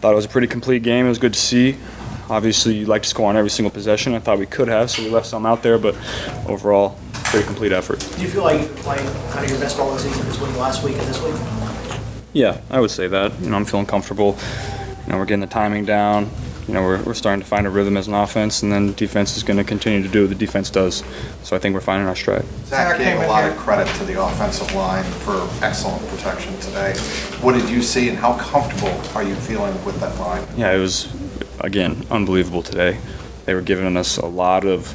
thought it was a pretty complete game. It was good to see. Obviously, you'd like to score on every single possession. I thought we could have, so we left some out there, but overall, pretty complete effort. Do you feel like you're playing kind of your best ball of the season between last week and this week? Yeah, I would say that. I'm feeling comfortable. We're getting the timing down. We're starting to find a rhythm as an offense, and then defense is going to continue to do what the defense does. So I think we're finding our stride. Zach gave a lot of credit to the offensive line for excellent protection today. What did you see, and how comfortable are you feeling with that line? Yeah, it was, again, unbelievable today. They were giving us a lot of,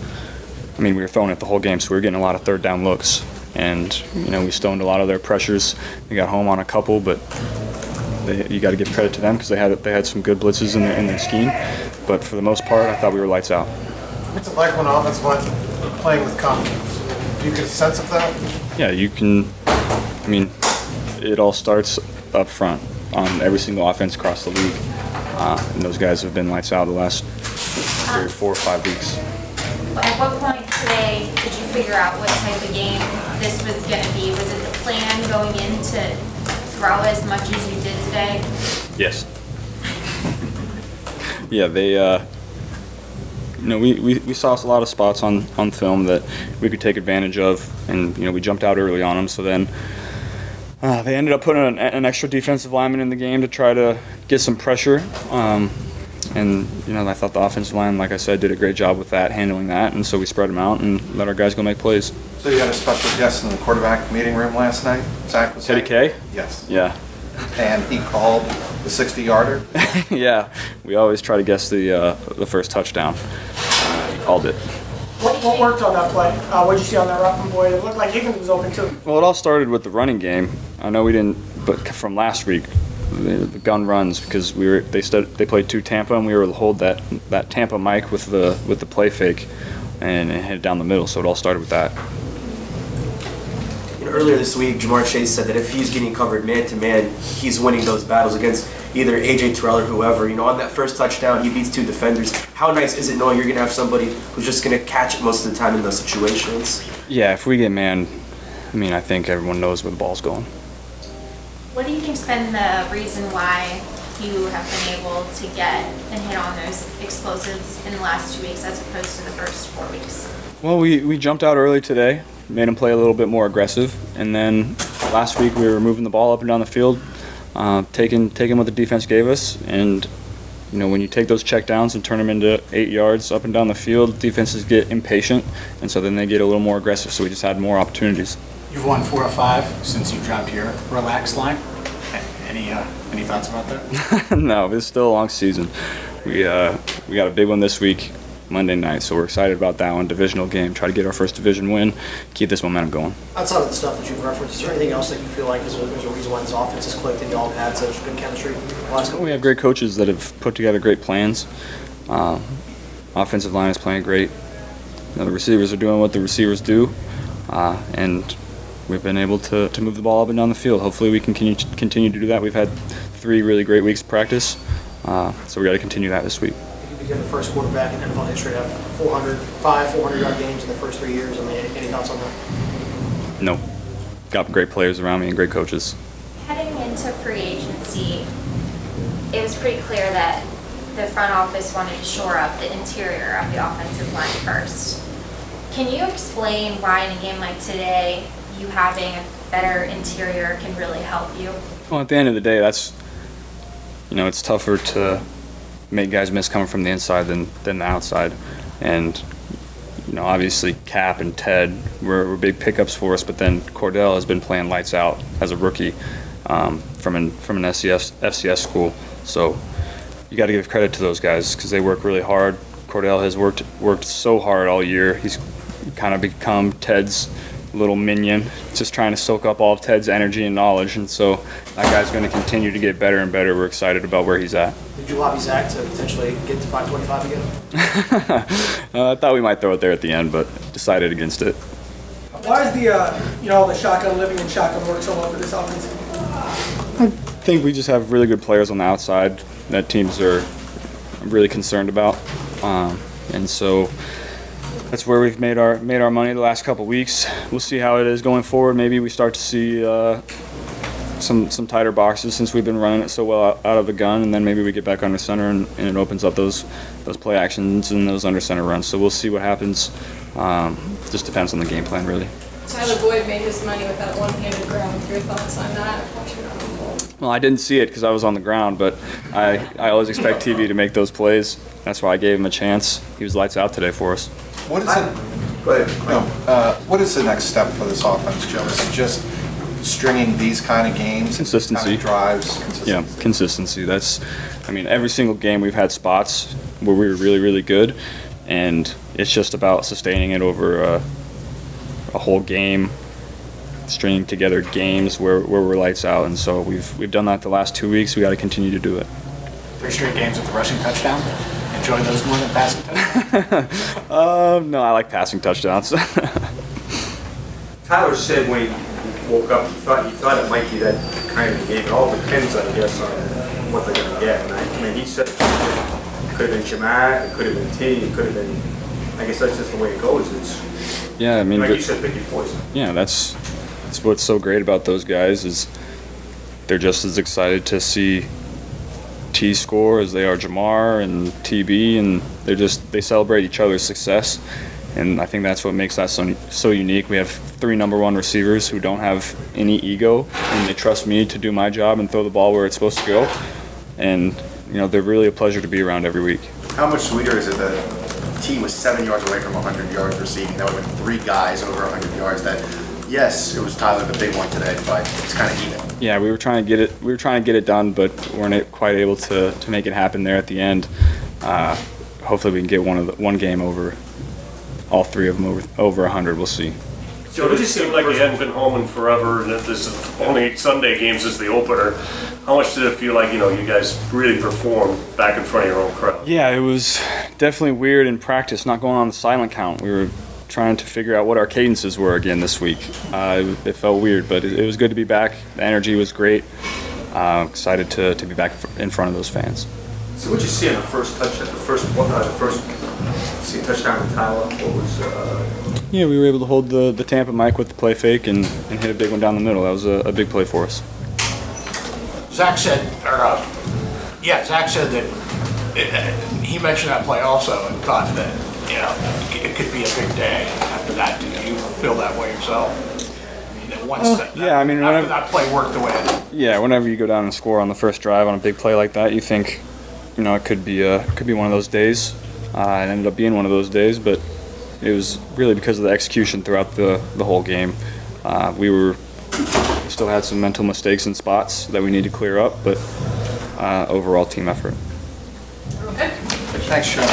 we were throwing it the whole game, so we were getting a lot of third down looks. And, we stoned a lot of their pressures. We got home on a couple, but you got to give credit to them because they had some good blitzes in their scheme. But for the most part, I thought we were lights out. What's it like when offensive line playing with confidence? Do you get a sense of that? Yeah, you can. It all starts up front on every single offense across the league. And those guys have been lights out the last 3 or 4 or 5 weeks. At what point today did you figure out what type of game this was going to be? Was it the plan going in to throw as much as you did today? Yes. Yeah, they. We saw a lot of spots on film that we could take advantage of, and we jumped out early on them. So then they ended up putting an extra defensive lineman in the game to try to get some pressure. And I thought the offensive line, like I said, did a great job with that, handling that, and so we spread them out and let our guys go make plays. So you had a special guest in the quarterback meeting room last night? Zach was Teddy K? Yes. Yeah. And he called the 60-yarder? Yeah. We always try to guess the first touchdown. He called it. What worked on that play? What did you see on that route from Boyd? It looked like Higgins was open too. Well, it all started with the running game. I know we didn't, but from last week, the gun runs because they played 2 Tampa, and we were able to hold that Tampa mic with the play fake and hit it down the middle. So it all started with that. Earlier this week, Jamar Chase said that if he's getting covered man-to-man, he's winning those battles against either A.J. Terrell or whoever. On that first touchdown, he beats 2 defenders. How nice is it knowing you're going to have somebody who's just going to catch it most of the time in those situations? Yeah, if we get man, I think everyone knows where the ball's going. What do you think's been the reason why you have been able to get and hit on those explosives in the last 2 weeks as opposed to the first 4 weeks? Well, we jumped out early today, made them play a little bit more aggressive, and then last week we were moving the ball up and down the field, taking what the defense gave us, and when you take those checkdowns and turn them into 8 yards up and down the field, defenses get impatient, and so then they get a little more aggressive, so we just had more opportunities. You've won 4 of 5 since you dropped your relaxed line. Any thoughts about that? No, it's still a long season. We got a big one this week, Monday night, so we're excited about that one. Divisional game, try to get our first division win, keep this momentum going. Outside of the stuff that you've referenced, is there anything else that you feel like there's a reason why this offense has clicked and you all have had such good chemistry the last couple We have great coaches that have put together great plans. Offensive line is playing great. The receivers are doing what the receivers do, and we've been able to move the ball up and down the field. Hopefully we can continue to do that. We've had 3 really great weeks of practice, so we got to continue that this week. You became the first quarterback in NFL history to have 400-yard games in the first 3 years. Any thoughts on that? No. Got great players around me and great coaches. Heading into free agency, it was pretty clear that the front office wanted to shore up the interior of the offensive line first. Can you explain why in a game like today, you having a better interior can really help you? Well, at the end of the day, that's, it's tougher to make guys miss coming from the inside than the outside. And, obviously Cap and Ted were big pickups for us, but then Cordell has been playing lights out as a rookie from an FCS school. So you got to give credit to those guys because they work really hard. Cordell has worked so hard all year. He's kind of become Ted's little minion, just trying to soak up all of Ted's energy and knowledge, and so that guy's going to continue to get better and better. We're excited about where he's at. Did you lobby Zach to potentially get to 525 again? I thought we might throw it there at the end, but decided against it. Why is the shotgun living and shotgun work so well for this offense? I think we just have really good players on the outside that teams are really concerned about, and so that's where we've made our money the last couple weeks. We'll see how it is going forward. Maybe we start to see some tighter boxes since we've been running it so well out of the gun, and then maybe we get back under center and it opens up those play actions and those under center runs. So we'll see what happens. Just depends on the game plan, really. Tyler Boyd made his money with that one-handed grab. Your thoughts on that? Well, I didn't see it because I was on the ground, but I always expect TV to make those plays. That's why I gave him a chance. He was lights out today for us. What is it? Go ahead. No, what is the next step for this offense, Joe? Is it just stringing these kind of games? Consistency. Kind of drives? Consistency. Yeah, consistency. Every single game we've had spots where we were really, really good, and it's just about sustaining it over a whole game, stringing together games where we're lights out, and so we've done that the last 2 weeks. We got to continue to do it. 3 straight games with the rushing touchdown. Enjoy those more than passing touchdowns? No, I like passing touchdowns. Tyler said when he woke up, he thought it might be that kind of game. It all depends, I guess, on what they're going to get. And I mean, he said it could have been Jamat, it could have been T, it could have been. I guess that's just the way it goes. Yeah, I mean, like you said, pick your poison. Yeah, that's what's so great about those guys is they're just as excited to see T score as they are Jamar and TB, and they celebrate each other's success, and I think that's what makes that so unique. We have 3 number 1 receivers who don't have any ego, and they trust me to do my job and throw the ball where it's supposed to go, and they're really a pleasure to be around every week. How much sweeter is it that the team was 7 yards away from 100 yards receiving? That would have been 3 guys over 100 yards. That, yes, it was Tyler the big one today, but it's kind of even. Yeah, we were trying to get it. We were trying to get it done, but weren't quite able to make it happen there at the end. Hopefully, we can get one game over, all 3 of them over 100. We'll see. Joe, does it seem like you hadn't been home in forever, and that this is only Sunday games is the opener? How much did it feel like you guys really performed back in front of your own crowd? Yeah, it was definitely weird in practice, not going on the silent count. We were trying to figure out what our cadences were again this week. It felt weird, but it was good to be back. The energy was great. Excited to be back in front of those fans. So what did you see on the first touchdown? The first touchdown with Tyler? What was? Yeah, we were able to hold the Tampa mic with the play fake and hit a big one down the middle. That was a big play for us. Zach said that he mentioned that play also and thought that it could be a big day after that. Do you feel that way yourself? After that play worked the way it did. Yeah, whenever you go down and score on the first drive on a big play like that, you think, it could be one of those days. It ended up being one of those days, but it was really because of the execution throughout the whole game. We still had some mental mistakes in spots that we need to clear up, but overall team effort. Okay. Thanks, Sean.